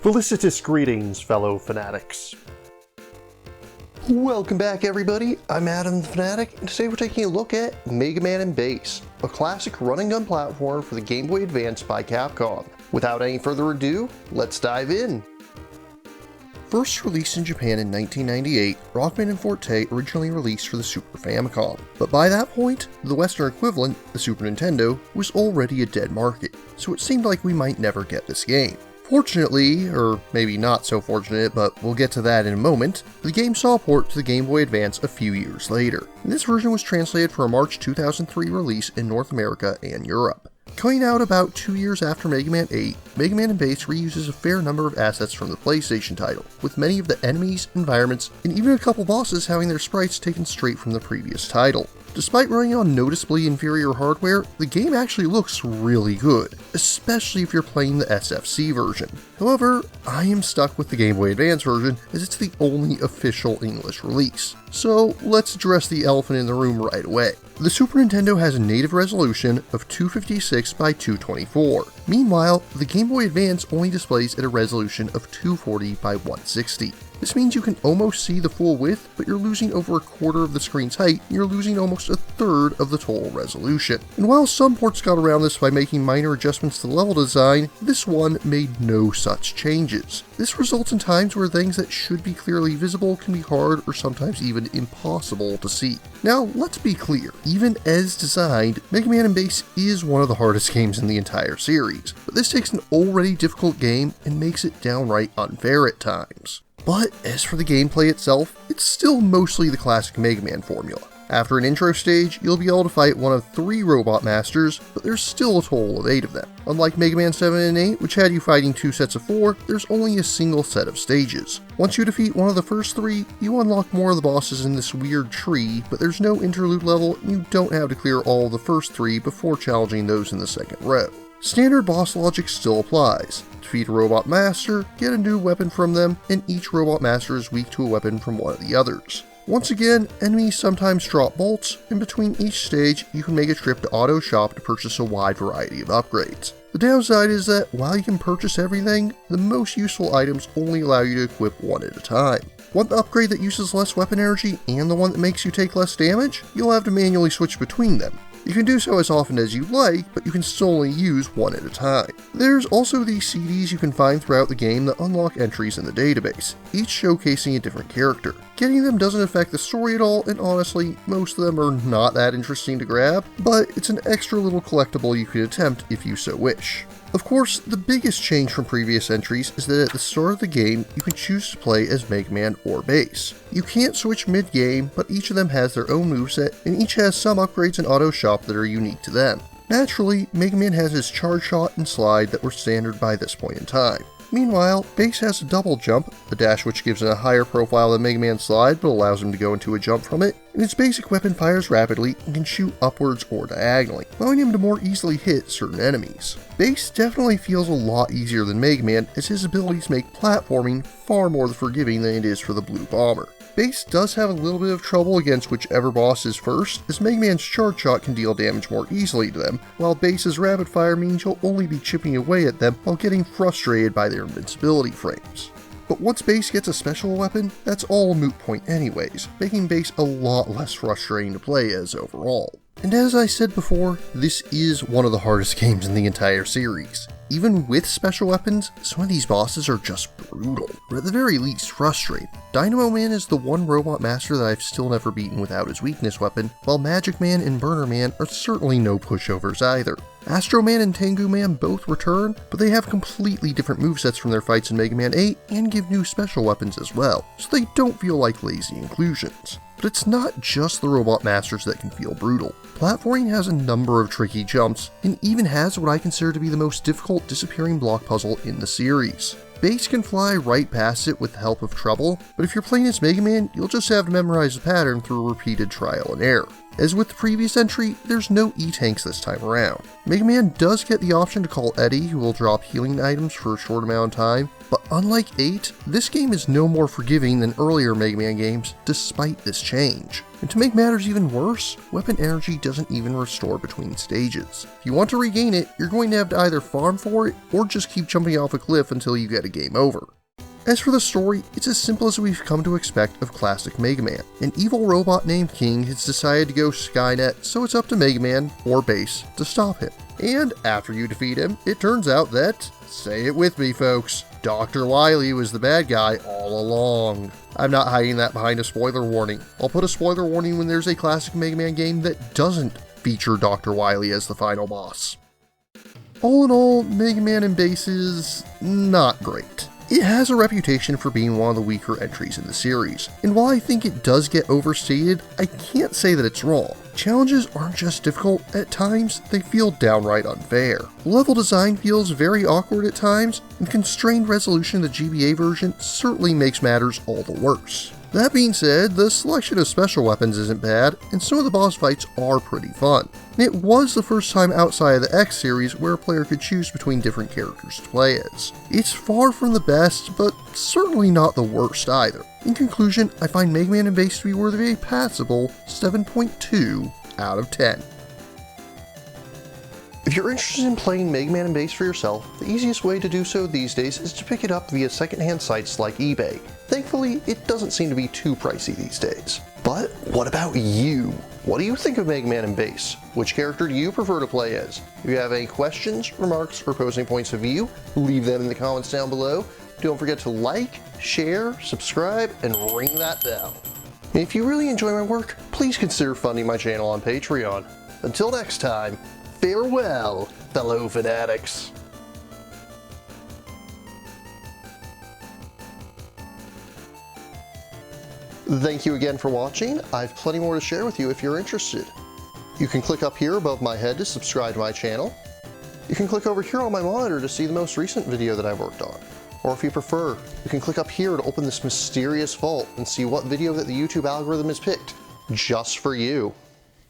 Felicitous greetings, fellow fanatics. Welcome back, everybody. I'm Adam the Fanatic, and today we're taking a look at Mega Man & Bass, a classic run-and-gun platform for the Game Boy Advance by Capcom. Without any further ado, let's dive in. First released in Japan in 1998, Rockman and Forte originally released for the Super Famicom, but by that point, the Western equivalent, the Super Nintendo, was already a dead market, so it seemed like we might never get this game. Fortunately, or maybe not so fortunate, but we'll get to that in a moment, the game saw a port to the Game Boy Advance a few years later, and this version was translated for a March 2003 release in North America and Europe. Coming out about 2 years after Mega Man 8, Mega Man & Bass reuses a fair number of assets from the PlayStation title, with many of the enemies, environments, and even a couple bosses having their sprites taken straight from the previous title. Despite running on noticeably inferior hardware, the game actually looks really good, especially if you're playing the SFC version. However, I am stuck with the Game Boy Advance version as it's the only official English release. So let's address the elephant in the room right away. The Super Nintendo has a native resolution of 256 by 224. Meanwhile, the Game Boy Advance only displays at a resolution of 240 by 160. This means you can almost see the full width, but you're losing over a quarter of the screen's height, and you're losing almost a third of the total resolution. And while some ports got around this by making minor adjustments to the level design, this one made no such changes. This results in times where things that should be clearly visible can be hard or sometimes even impossible to see. Now, let's be clear, even as designed, Mega Man & Bass is one of the hardest games in the entire series, but this takes an already difficult game and makes it downright unfair at times. But as for the gameplay itself, it's still mostly the classic Mega Man formula. After an intro stage, you'll be able to fight one of 3 Robot Masters, but there's still a total of 8 of them. Unlike Mega Man 7 and 8, which had you fighting 2 sets of 4, there's only a single set of stages. Once you defeat one of the first 3, you unlock more of the bosses in this weird tree, but there's no interlude level, and you don't have to clear all of the first 3 before challenging those in the second row. Standard boss logic still applies. Defeat a Robot Master, get a new weapon from them, and each Robot Master is weak to a weapon from one of the others. Once again, enemies sometimes drop bolts, and between each stage, you can make a trip to Auto Shop to purchase a wide variety of upgrades. The downside is that while you can purchase everything, the most useful items only allow you to equip one at a time. Want the upgrade that uses less weapon energy and the one that makes you take less damage? You'll have to manually switch between them. You can do so as often as you like, but you can still only use one at a time. There's also these CDs you can find throughout the game that unlock entries in the database, each showcasing a different character. Getting them doesn't affect the story at all, and honestly, most of them are not that interesting to grab, but it's an extra little collectible you could attempt if you so wish. Of course, the biggest change from previous entries is that at the start of the game, you can choose to play as Mega Man or Bass. You can't switch mid-game, but each of them has their own moveset, and each has some upgrades in Auto Shop that are unique to them. Naturally, Mega Man has his charge shot and slide that were standard by this point in time. Meanwhile, Bass has a double jump, a dash which gives it a higher profile than Mega Man's slide but allows him to go into a jump from it, and its basic weapon fires rapidly and can shoot upwards or diagonally, allowing him to more easily hit certain enemies. Bass definitely feels a lot easier than Mega Man, as his abilities make platforming far more forgiving than it is for the Blue Bomber. Bass does have a little bit of trouble against whichever boss is first, as Mega Man's charge shot can deal damage more easily to them, while Bass's rapid fire means you'll only be chipping away at them while getting frustrated by their invincibility frames. But once Bass gets a special weapon, that's all a moot point anyways, making Bass a lot less frustrating to play as overall. And as I said before, this is one of the hardest games in the entire series. Even with special weapons, some of these bosses are just brutal, or at the very least frustrating. Dynamo Man is the one Robot Master that I've still never beaten without his weakness weapon, while Magic Man and Burner Man are certainly no pushovers either. Astro Man and Tengu Man both return, but they have completely different movesets from their fights in Mega Man 8 and give new special weapons as well, so they don't feel like lazy inclusions. But it's not just the Robot Masters that can feel brutal. Platforming has a number of tricky jumps, and even has what I consider to be the most difficult disappearing block puzzle in the series. Bass can fly right past it with the help of trouble, but if you're playing as Mega Man, you'll just have to memorize the pattern through repeated trial and error. As with the previous entry, there's no E-tanks this time around. Mega Man does get the option to call Eddie, who will drop healing items for a short amount of time, but unlike 8, this game is no more forgiving than earlier Mega Man games despite this change. And to make matters even worse, weapon energy doesn't even restore between stages. If you want to regain it, you're going to have to either farm for it or just keep jumping off a cliff until you get a game over. As for the story, it's as simple as we've come to expect of classic Mega Man. An evil robot named King has decided to go Skynet, so it's up to Mega Man, or Base, to stop him. And after you defeat him, it turns out that, say it with me folks, Dr. Wily was the bad guy all along. I'm not hiding that behind a spoiler warning. I'll put a spoiler warning when there's a classic Mega Man game that doesn't feature Dr. Wily as the final boss. All in all, Mega Man and Base is not great. It has a reputation for being one of the weaker entries in the series, and while I think it does get overstated, I can't say that it's wrong. Challenges aren't just difficult, at times they feel downright unfair. Level design feels very awkward at times, and constrained resolution of the GBA version certainly makes matters all the worse. That being said, the selection of special weapons isn't bad, and some of the boss fights are pretty fun. And it was the first time outside of the X series where a player could choose between different characters to play as. It's far from the best, but certainly not the worst either. In conclusion, I find Mega Man and Base to be worthy of a passable 7.2 out of 10. If you're interested in playing Mega Man and Base for yourself, the easiest way to do so these days is to pick it up via secondhand sites like eBay. Thankfully, it doesn't seem to be too pricey these days. But what about you? What do you think of Mega Man and Base? Which character do you prefer to play as? If you have any questions, remarks, or opposing points of view, leave them in the comments down below. Don't forget to like, share, subscribe, and ring that bell. And if you really enjoy my work, please consider funding my channel on Patreon. Until next time, farewell, fellow fanatics. Thank you again for watching. I have plenty more to share with you if you're interested. You can click up here above my head to subscribe to my channel. You can click over here on my monitor to see the most recent video that I've worked on. Or if you prefer, you can click up here to open this mysterious vault and see what video that the YouTube algorithm has picked just for you.